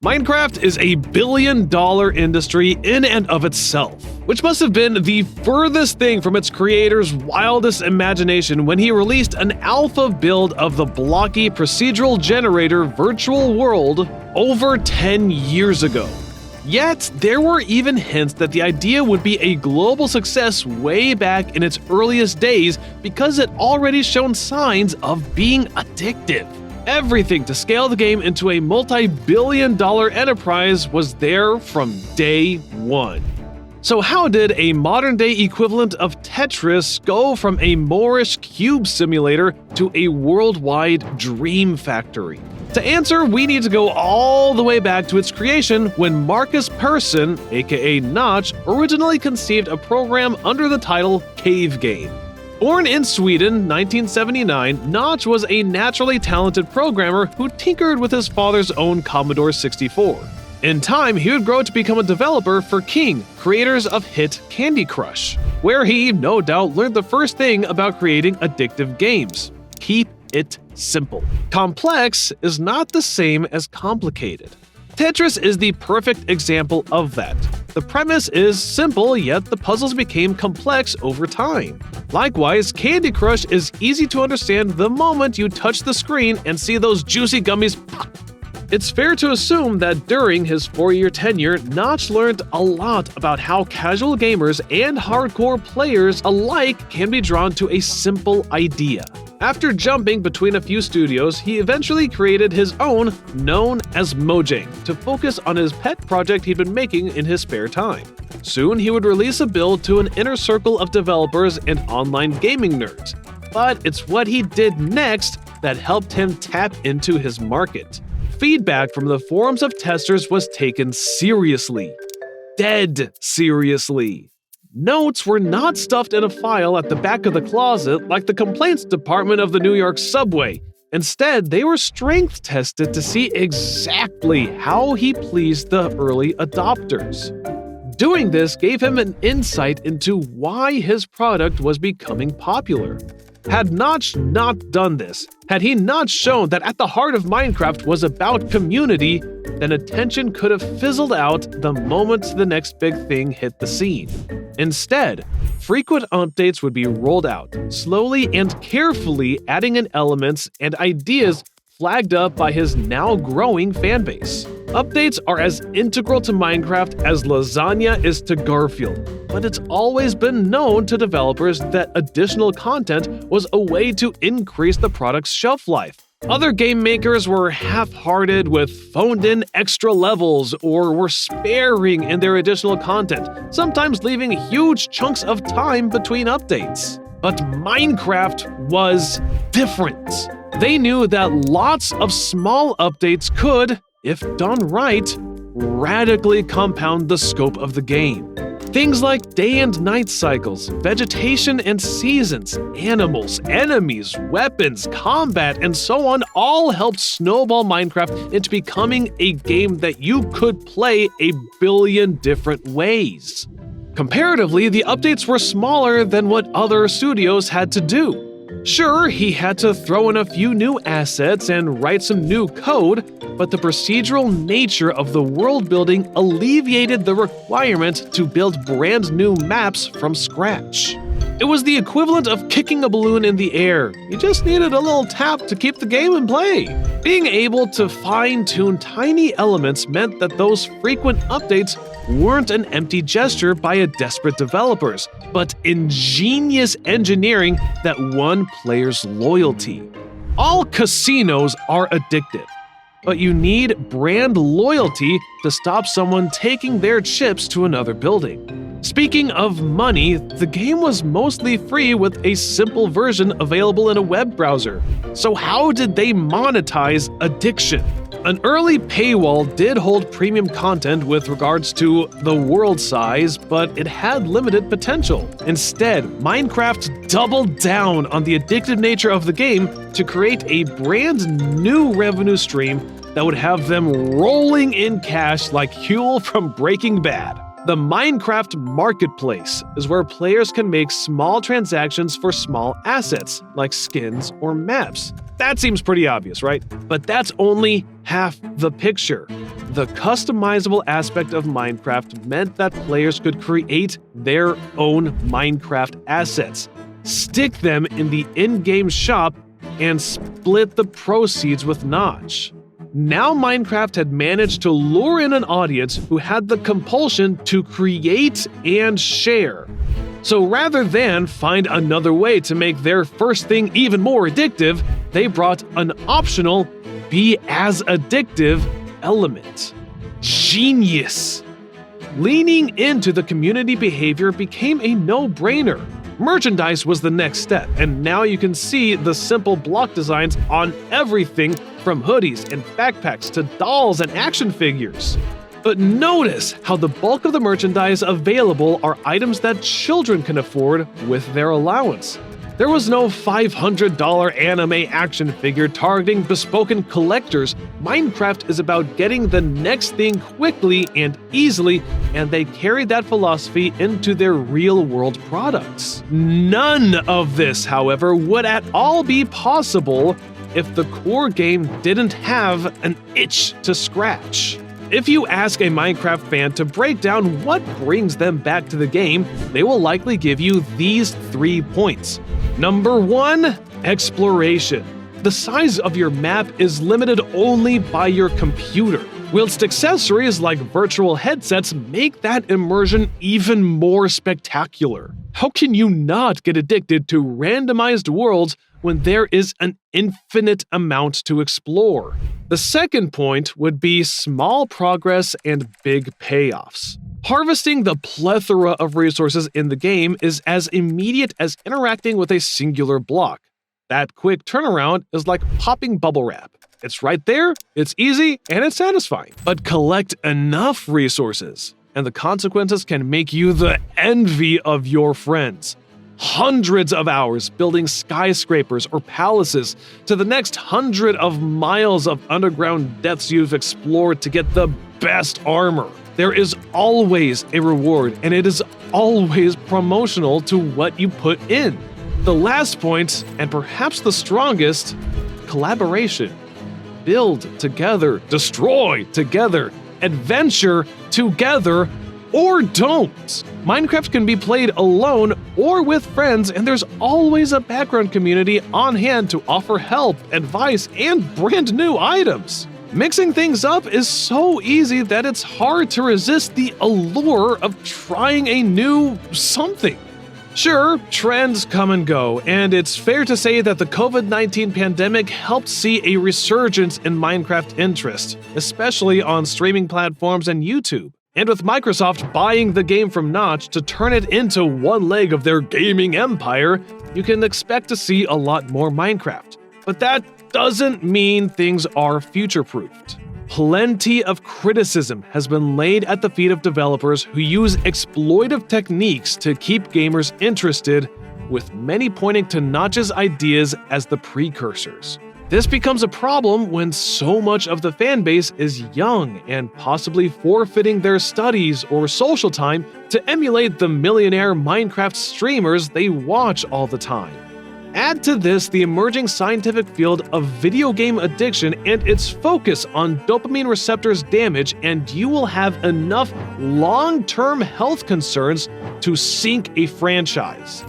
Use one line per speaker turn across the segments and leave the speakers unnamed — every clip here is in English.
Minecraft is a billion-dollar industry in and of itself, which must have been the furthest thing from its creator's wildest imagination when he released an alpha build of the blocky procedural generator virtual world over 10 years ago. Yet, there were even hints that the idea would be a global success way back in its earliest days because it already shown signs of being addictive. Everything to scale the game into a multi-billion-dollar enterprise was there from day one. So how did a modern-day equivalent of Tetris go from a Moorish cube simulator to a worldwide dream factory? To answer, we need to go all the way back to its creation when Marcus Persson, aka Notch, originally conceived a program under the title Cave Game. Born in Sweden, 1979, Notch was a naturally talented programmer who tinkered with his father's own Commodore 64. In time, he would grow to become a developer for King, creators of hit Candy Crush, where he, no doubt, learned the first thing about creating addictive games. Keep it simple. Complex is not the same as complicated. Tetris is the perfect example of that. The premise is simple, yet the puzzles became complex over time. Likewise, Candy Crush is easy to understand the moment you touch the screen and see those juicy gummies pop. It's fair to assume that during his 4-year tenure, Notch learned a lot about how casual gamers and hardcore players alike can be drawn to a simple idea. After jumping between a few studios, he eventually created his own, known as Mojang, to focus on his pet project he'd been making in his spare time. Soon, he would release a build to an inner circle of developers and online gaming nerds. But it's what he did next that helped him tap into his market. Feedback from the forums of testers was taken seriously. Dead seriously. Notes were not stuffed in a file at the back of the closet like the complaints department of the New York subway. Instead, they were strength tested to see exactly how he pleased the early adopters. Doing this gave him an insight into why his product was becoming popular. Had Notch not done this, had he not shown that at the heart of Minecraft was about community, then attention could have fizzled out the moment the next big thing hit the scene. Instead, frequent updates would be rolled out, slowly and carefully adding in elements and ideas flagged up by his now growing fanbase. Updates are as integral to Minecraft as lasagna is to Garfield, but it's always been known to developers that additional content was a way to increase the product's shelf life. Other game makers were half-hearted with phoned-in extra levels or were sparing in their additional content, sometimes leaving huge chunks of time between updates. But Minecraft was different. They knew that lots of small updates could, if done right, radically compound the scope of the game. Things like day and night cycles, vegetation and seasons, animals, enemies, weapons, combat, and so on all helped snowball Minecraft into becoming a game that you could play a billion different ways. Comparatively, the updates were smaller than what other studios had to do. Sure, he had to throw in a few new assets and write some new code, but the procedural nature of the world building alleviated the requirement to build brand new maps from scratch. It was the equivalent of kicking a balloon in the air. You just needed a little tap to keep the game in play. Being able to fine-tune tiny elements meant that those frequent updates weren't an empty gesture by a desperate developers, but ingenious engineering that won players' loyalty. All casinos are addictive, but you need brand loyalty to stop someone taking their chips to another building. Speaking of money, the game was mostly free with a simple version available in a web browser. So how did they monetize addiction? An early paywall did hold premium content with regards to the world size, but it had limited potential. Instead, Minecraft doubled down on the addictive nature of the game to create a brand new revenue stream that would have them rolling in cash like Huel from Breaking Bad. The Minecraft Marketplace is where players can make small transactions for small assets, like skins or maps. That seems pretty obvious, right? But that's only half the picture. The customizable aspect of Minecraft meant that players could create their own Minecraft assets, stick them in the in-game shop, and split the proceeds with Notch. Now Minecraft had managed to lure in an audience who had the compulsion to create and share. So rather than find another way to make their first thing even more addictive, they brought an optional, be as addictive element. Genius! Leaning into the community behavior became a no-brainer. Merchandise was the next step, and now you can see the simple block designs on everything from hoodies and backpacks to dolls and action figures. But notice how the bulk of the merchandise available are items that children can afford with their allowance. There was no $500 anime action figure targeting bespoken collectors. Minecraft is about getting the next thing quickly and easily, and they carried that philosophy into their real-world products. None of this, however, would at all be possible if the core game didn't have an itch to scratch. If you ask a Minecraft fan to break down what brings them back to the game, they will likely give you these 3 points. Number 1, exploration. The size of your map is limited only by your computer, whilst accessories like virtual headsets make that immersion even more spectacular. How can you not get addicted to randomized worlds when there is an infinite amount to explore? The second point would be small progress and big payoffs. Harvesting the plethora of resources in the game is as immediate as interacting with a singular block. That quick turnaround is like popping bubble wrap. It's right there, it's easy, and it's satisfying. But collect enough resources, and the consequences can make you the envy of your friends. Hundreds of hours building skyscrapers or palaces to the next 100 of miles of underground depths you've explored to get the best armor. There is always a reward, and it is always promotional to what you put in. The last point, and perhaps the strongest, collaboration. Build together, destroy together, adventure together, or don't. Minecraft can be played alone or with friends, and there's always a background community on hand to offer help, advice, and brand new items. Mixing things up is so easy that it's hard to resist the allure of trying a new something. Sure, trends come and go, and it's fair to say that the COVID-19 pandemic helped see a resurgence in Minecraft interest, especially on streaming platforms and YouTube. And with Microsoft buying the game from Notch to turn it into one leg of their gaming empire, you can expect to see a lot more Minecraft. But that doesn't mean things are future-proofed. Plenty of criticism has been laid at the feet of developers who use exploitive techniques to keep gamers interested, with many pointing to Notch's ideas as the precursors. This becomes a problem when so much of the fanbase is young and possibly forfeiting their studies or social time to emulate the millionaire Minecraft streamers they watch all the time. Add to this the emerging scientific field of video game addiction and its focus on dopamine receptors damage, and you will have enough long-term health concerns to sink a franchise.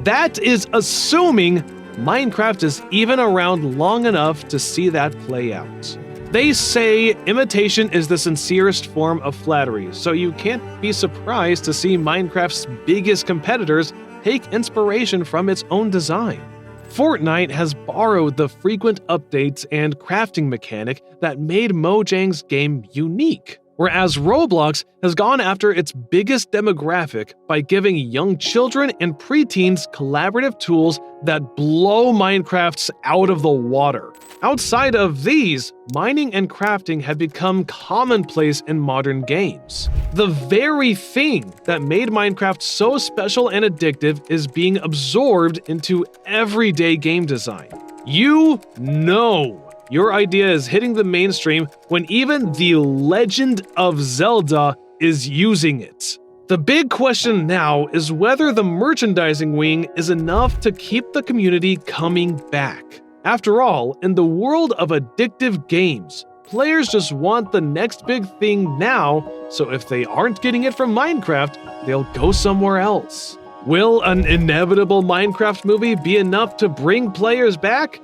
That is assuming Minecraft is even around long enough to see that play out. They say imitation is the sincerest form of flattery, so you can't be surprised to see Minecraft's biggest competitors take inspiration from its own design. Fortnite has borrowed the frequent updates and crafting mechanic that made Mojang's game unique, whereas Roblox has gone after its biggest demographic by giving young children and preteens collaborative tools that blow Minecraft's out of the water. Outside of these, mining and crafting have become commonplace in modern games. The very thing that made Minecraft so special and addictive is being absorbed into everyday game design. You know your idea is hitting the mainstream when even The Legend of Zelda is using it. The big question now is whether the merchandising wing is enough to keep the community coming back. After all, in the world of addictive games, Players just want the next big thing now, so if they aren't getting it from Minecraft, they'll go somewhere else. Will an inevitable Minecraft movie be enough to bring players back?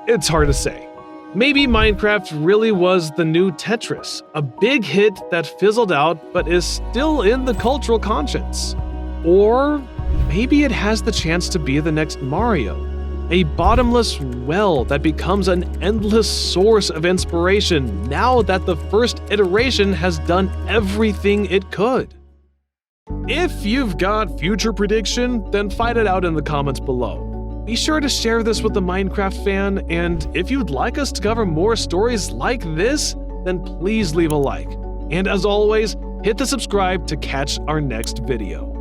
It's hard to say. Maybe Minecraft really was the new Tetris, a big hit that fizzled out but is still in the cultural conscience. Or maybe it has the chance to be the next Mario, a bottomless well that becomes an endless source of inspiration now that the first iteration has done everything it could. If you've got future prediction, then fight it out in the comments below. Be sure to share this with the Minecraft fan, and if you'd like us to cover more stories like this, then please leave a like. And as always, hit the subscribe to catch our next video.